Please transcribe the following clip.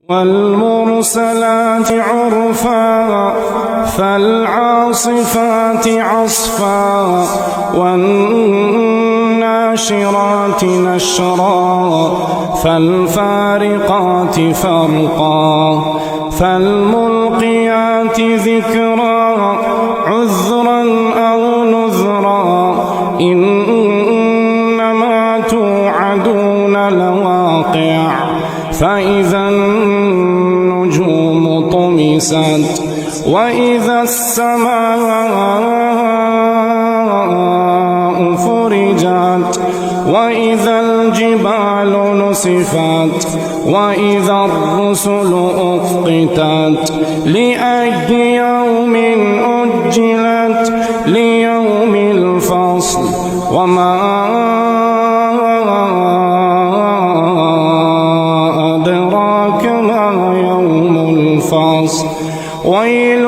والمرسلات عرفا فالعاصفات عصفا والناشرات نشرا فالفارقات فرقا فالملقيات ذكرا عذرا أو نذرا إنما توعدون لواقع فإذا النجوم طمست وإذا السماء فرجت وإذا الجبال نسفت وإذا الرسل أقتت لأي يوم أجلت ليوم الفصل وما أدراك ما يوم الفصل ويل